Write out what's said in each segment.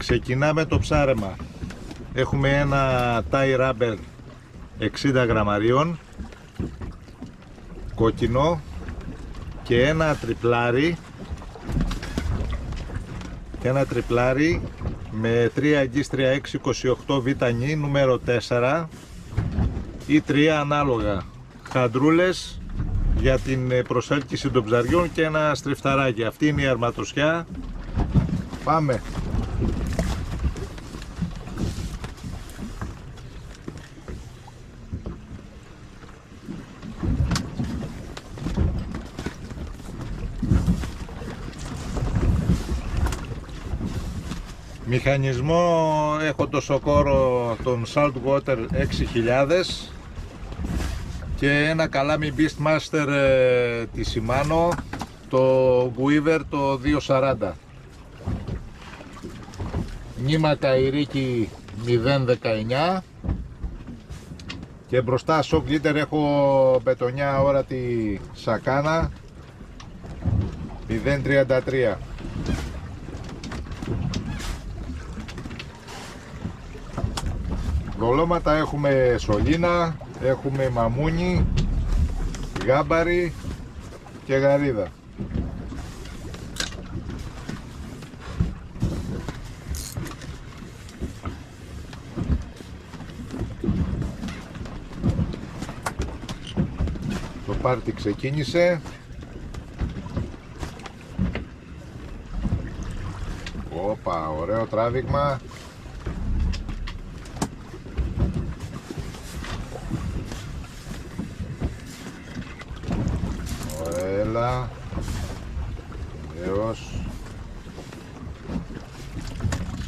Ξεκινάμε το ψάρεμα. Έχουμε ένα tie rubber 60 γραμμαρίων κόκκινο και ένα τριπλάρι με 3 αγκίστρια 628 β νούμερο 4 ή 3 ανάλογα, χαντρούλες για την προσέλκυση των ψαριών και ένα στριφταράκι. Αυτή είναι η αρματοσιά. Πάμε! Μηχανισμό έχω το Σοκόρο τον Saltwater 6000 και ένα καλάμι Beastmaster τη Shimano το Guiver το 240. Νήμα καηρίκι 019 και μπροστά shock leader έχω μπετονιά όρατη Sakana 033. Δολώματα έχουμε σωλήνα, έχουμε μαμούνι, γάμπαρι και γαρίδα. Το πάρτι ξεκίνησε. Όπα, ωραίο τράβηγμα. Έλα, έως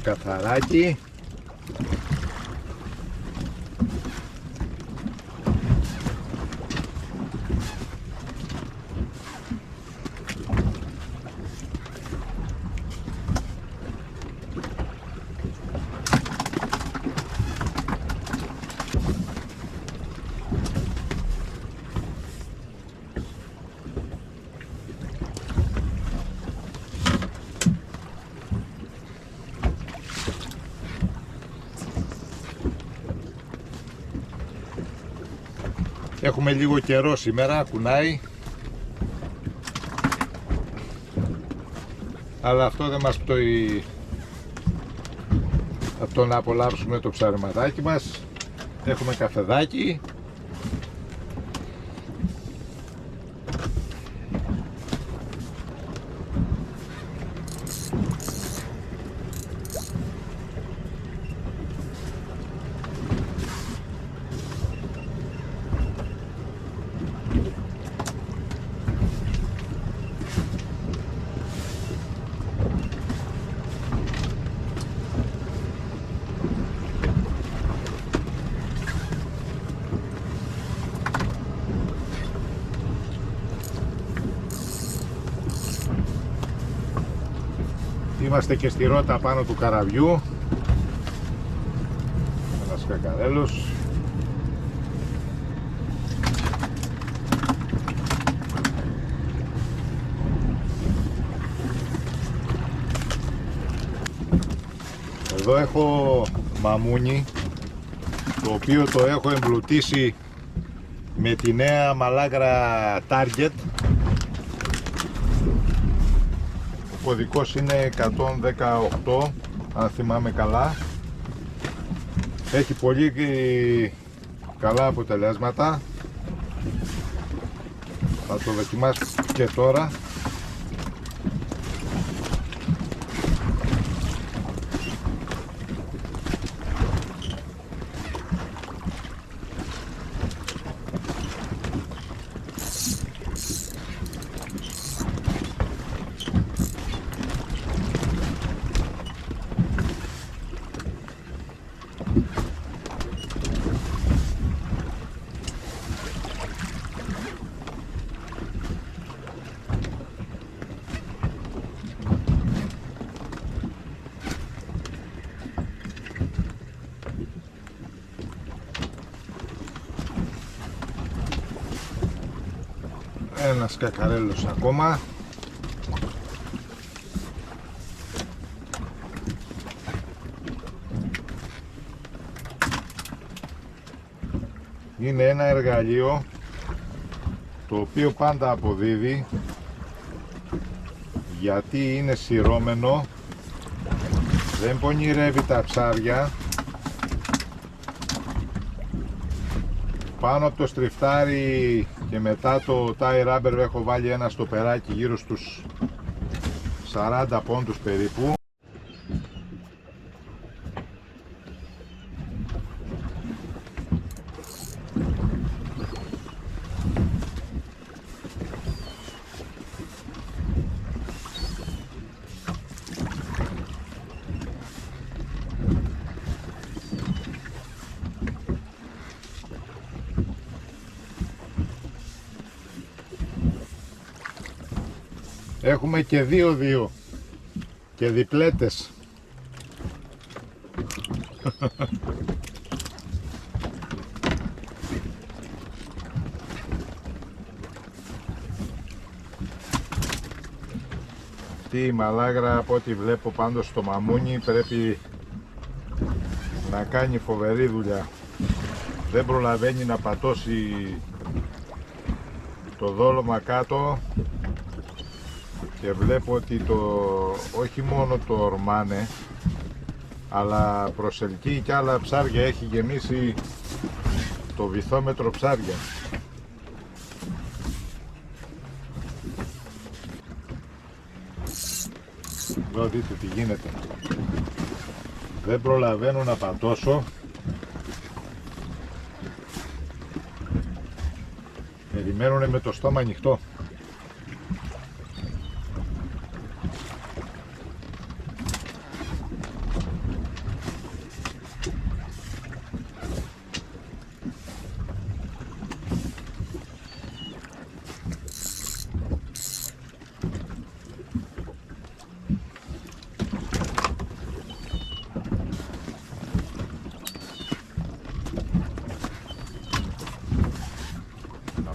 καθαράκι. Έχουμε λίγο καιρό σήμερα, κουνάει, αλλά αυτό δεν μας πτωεί από το να απολαύσουμε το ψαρεματάκι μας. Έχουμε καφεδάκι. Είμαστε και στη ρότα πάνω του καραβιού. Ένας κακαρέλος. Εδώ έχω μαμούνι, το οποίο το έχω εμπλουτίσει με τη νέα μαλάγρα Target. Ο κωδικός είναι 118, αν θυμάμαι καλά. Έχει πολύ καλά αποτελέσματα. Θα το δοκιμάσω και τώρα. Ένας κακαρέλος ακόμα. Είναι ένα εργαλείο το οποίο πάντα αποδίδει, γιατί είναι σειρώμενο, δεν πονηρεύει τα ψάρια. Πάνω από το στριφτάρι και μετά το tie rubber έχω βάλει ένα στοπεράκι γύρω στους 40 πόντους περίπου. Έχουμε και 2-2 και διπλέτες. Αυτή η μαλάγρα, από ό,τι βλέπω πάντως στο μαμούνι, πρέπει να κάνει φοβερή δουλειά. Δεν προλαβαίνει να πατώσει το δόλωμα κάτω. Και βλέπω ότι όχι μόνο το ορμάνε, αλλά προσελκύει και άλλα ψάρια, έχει γεμίσει το βυθόμετρο ψάρια. Εδώ δείτε τι γίνεται. Δεν προλαβαίνω να πατώσω. Περιμένουνε με το στόμα ανοιχτό.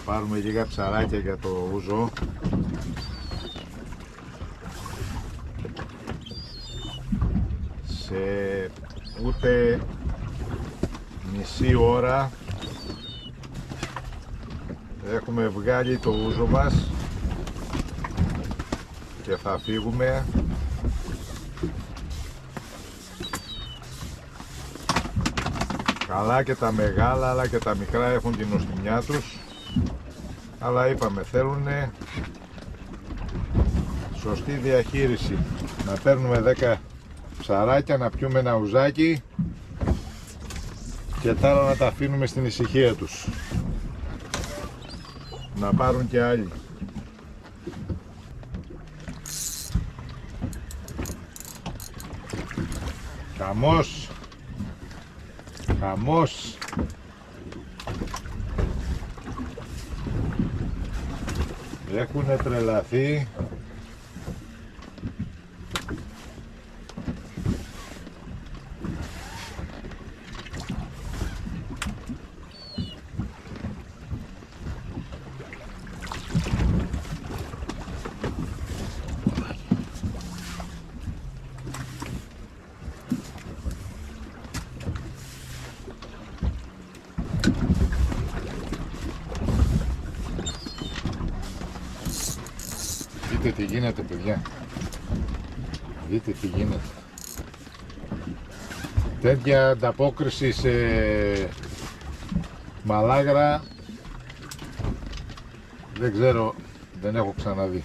Πάρουμε λίγα ψαράκια για το ούζο. Σε ούτε μισή ώρα έχουμε βγάλει το ούζο μας και θα φύγουμε. Καλά και τα μεγάλα αλλά και τα μικρά έχουν την νοστιμιά τους. Αλλά είπαμε, θέλουν σωστή διαχείριση. Να παίρνουμε 10 ψαράκια, να πιούμε ένα ουζάκι και τα άλλα να τα αφήνουμε στην ησυχία τους. Να πάρουν και άλλοι. Χαμός! Χαμός! Έχουνε τρελαθεί. Δείτε τι γίνεται, παιδιά. Δείτε τι γίνεται. Τέτοια ανταπόκριση σε μαλάγρα δεν ξέρω, δεν έχω ξαναδεί.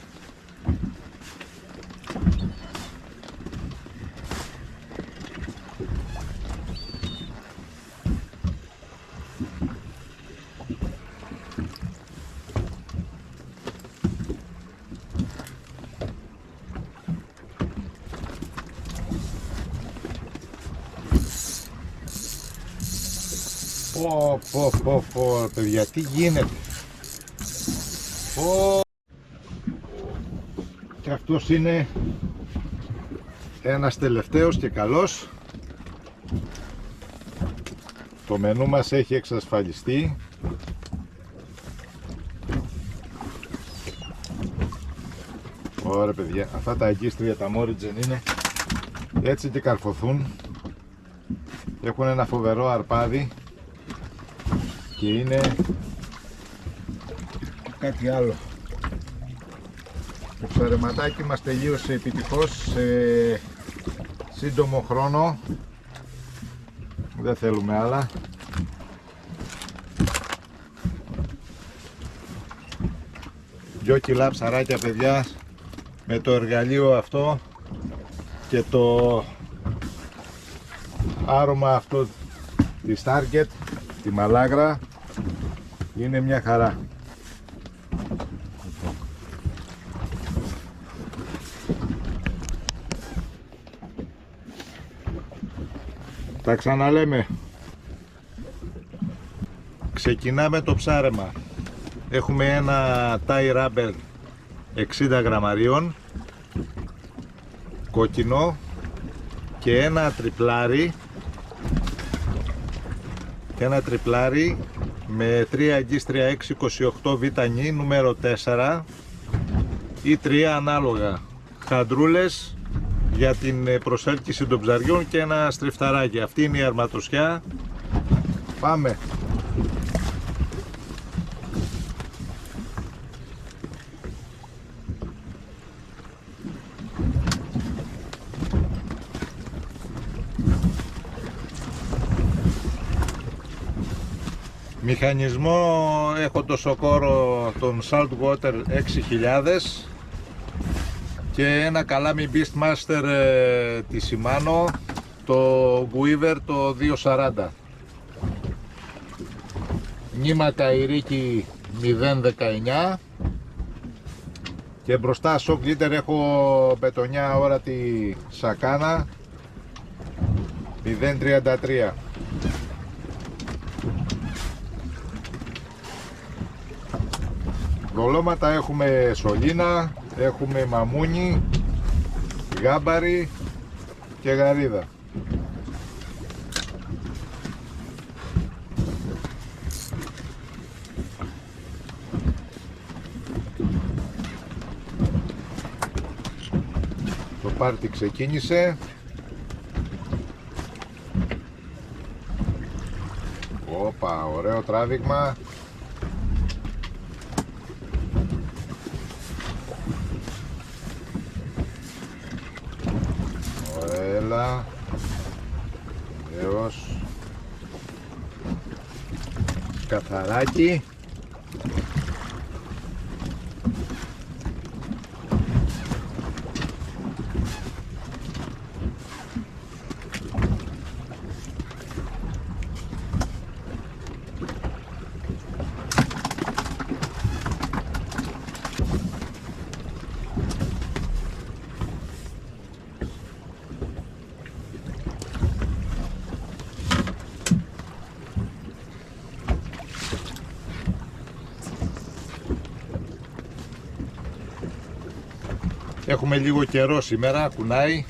Πω, παιδιά, τι γίνεται. Και αυτός είναι ένας τελευταίος και καλός. Το μενού μας έχει εξασφαλιστεί. Ωραία, παιδιά, αυτά τα εγκίστρια, τα Morigen είναι έτσι και καρφωθούν. Έχουν ένα φοβερό αρπάδι και είναι κάτι άλλο. Το ψαρεματάκι μας τελείωσε επιτυχώς σε σύντομο χρόνο. Δεν θέλουμε άλλα. Δυο κιλά ψαράκια, παιδιά, με το εργαλείο αυτό και το άρωμα αυτό της Target, τη μαλάγρα, είναι μια χαρά. Τα ξαναλέμε. Ξεκινάμε το ψάρεμα. Έχουμε ένα tie rubber 60 γραμμαρίων κόκκινο και ένα τριπλάρι με 3 αγγείς 3628 β νούμερο 4 ή 3 ανάλογα χαντρούλες για την προσέλκυση των ψαριών και ένα στριφταράκι. Αυτή είναι η αρματοσιά. Πάμε. Μηχανισμό έχω το Σοκόρο, τον Saltwater 6000 και ένα καλάμι Beastmaster τη Shimano, το Guiver το 240. Νήμα καηρίκι 019 και μπροστά shock leader έχω μπετονιά όρατη Sakana 033. Δολώματα έχουμε σωλήνα, έχουμε μαμούνι, γάμπαρι και γαρίδα. Το πάρτι ξεκίνησε. Όπα, ωραίο τράβηγμα. Έλα, έως καθαράκι. Έχουμε λίγο καιρό σήμερα, κουνάει,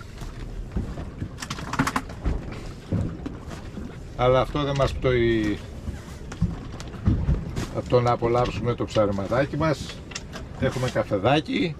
αλλά αυτό δεν μας πτωεί από το να απολαύσουμε το ψαρεματάκι μας. Έχουμε καφεδάκι.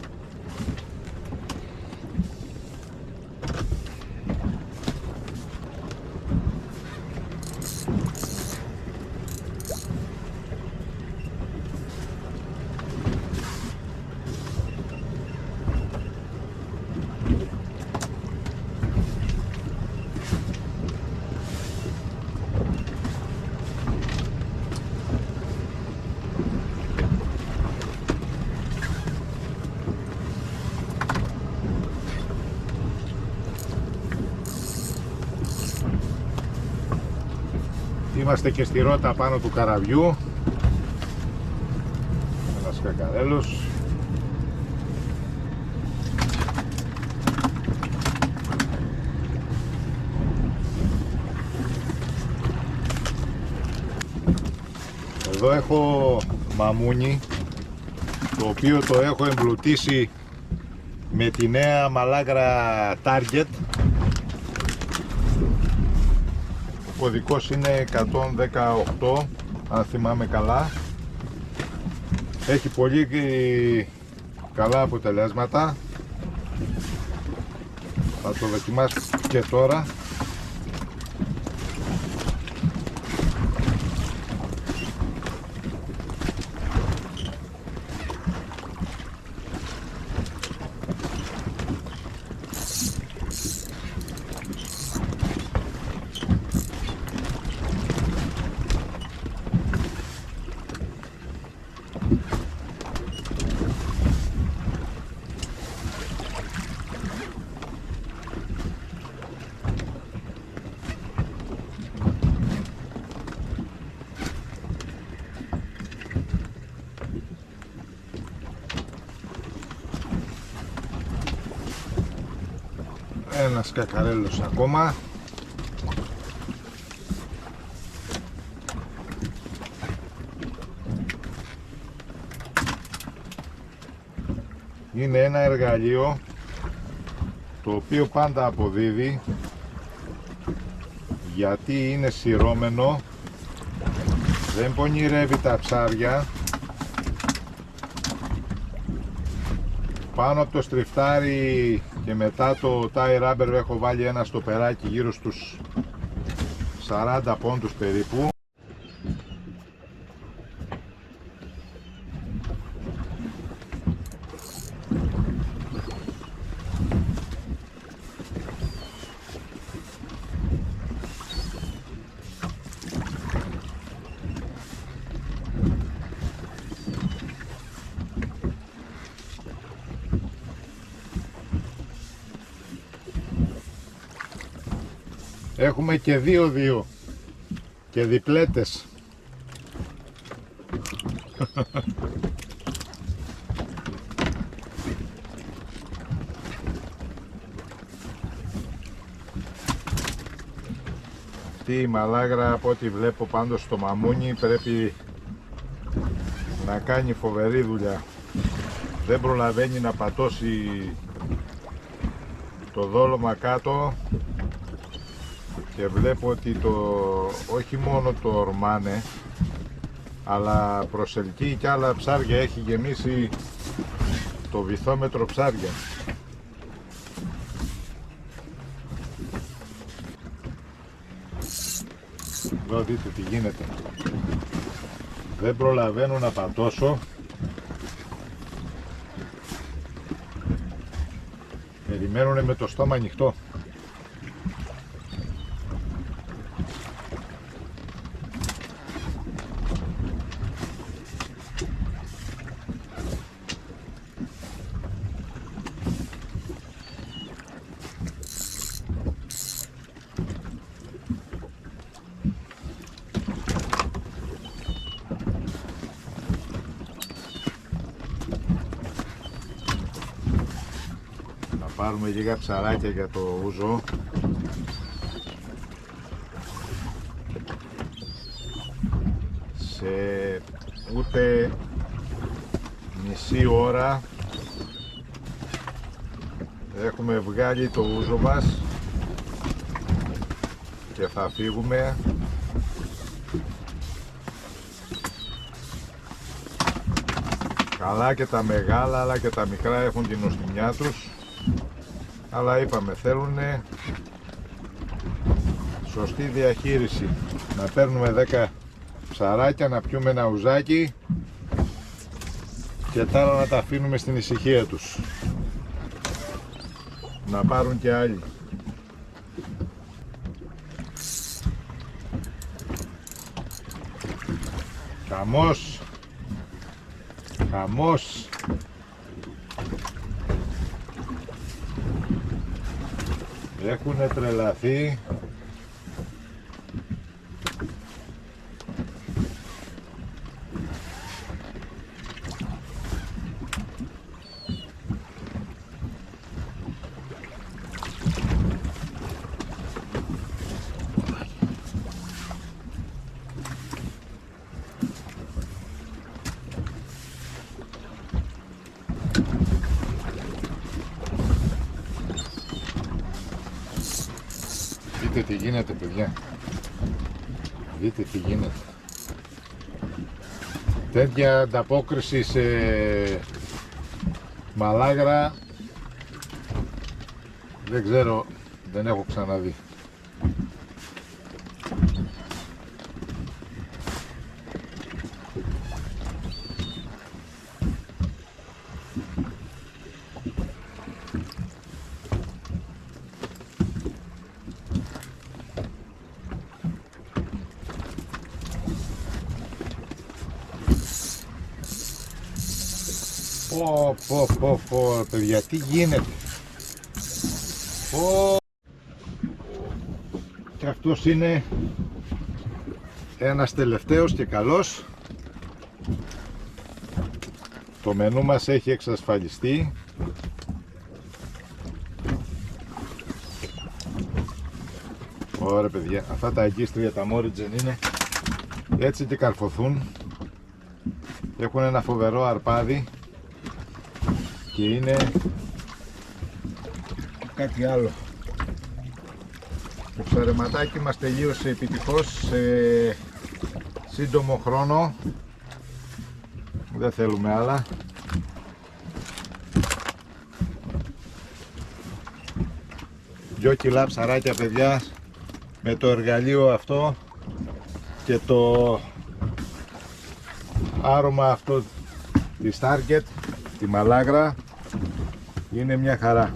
Είμαστε και στη ρότα πάνω του καραβιού. Ένας κακαρέλος. Εδώ έχω μαμούνι, το οποίο το έχω εμπλουτίσει με τη νέα μαλάγρα Target. Ο κωδικός είναι 118, αν θυμάμαι καλά. Έχει πολύ καλά αποτελέσματα. Θα το δοκιμάσω και τώρα. Ένας κακαρέλος ακόμα. Είναι ένα εργαλείο το οποίο πάντα αποδίδει, γιατί είναι σειρώμενο, δεν πονηρεύει τα ψάρια. Πάνω από το στριφτάρι και μετά το tie rubber έχω βάλει ένα στοπεράκι γύρω στους 40 πόντους περίπου. Έχουμε και 2-2 και διπλέτες. Αυτή η μαλάγρα, από ό,τι βλέπω πάντως στο μαμούνι, πρέπει να κάνει φοβερή δουλειά. Δεν προλαβαίνει να πατώσει το δόλωμα κάτω. Και βλέπω ότι όχι μόνο το ορμάνε, αλλά προσελκύει και άλλα ψάρια, έχει γεμίσει το βυθόμετρο ψάρια. Εδώ δείτε τι γίνεται. Δεν προλαβαίνω να πατώσω. Περιμένουνε με το στόμα ανοιχτό. Πάρουμε λίγα ψαράκια για το ούζο. Σε ούτε μισή ώρα έχουμε βγάλει το ούζο μας και θα φύγουμε. Καλά και τα μεγάλα αλλά και τα μικρά έχουν την νοστιμιά τους. Αλλά είπαμε, θέλουν σωστή διαχείριση. Να παίρνουμε 10 ψαράκια, να πιούμε ένα ουζάκι και τα άλλα να τα αφήνουμε στην ησυχία τους. Να πάρουν και άλλοι. Χαμός! Χαμός! Έχουνε τρελαθεί. Δείτε τι γίνεται, παιδιά. Δείτε τι γίνεται. Τέτοια ανταπόκριση σε μαλάγρα δεν ξέρω, δεν έχω ξαναδεί. Πω, παιδιά, τι γίνεται. Και αυτός είναι ένας τελευταίος και καλός. Το μενού μας έχει εξασφαλιστεί. Ωραία παιδιά, αυτά τα αγκίστρια τα Μόριτζεν είναι έτσι και καρφωθούν. Έχουν ένα φοβερό αρπάδι και είναι κάτι άλλο. Το ψαρεματάκι μας τελείωσε επιτυχώς σε σύντομο χρόνο. Δεν θέλουμε άλλα. 2 κιλά ψαράκια παιδιά, με το εργαλείο αυτό και το άρωμα αυτό της Target, τη μαλάγρα, είναι μια χαρά.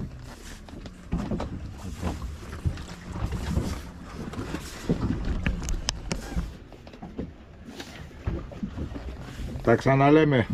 Τα ξαναλέμε.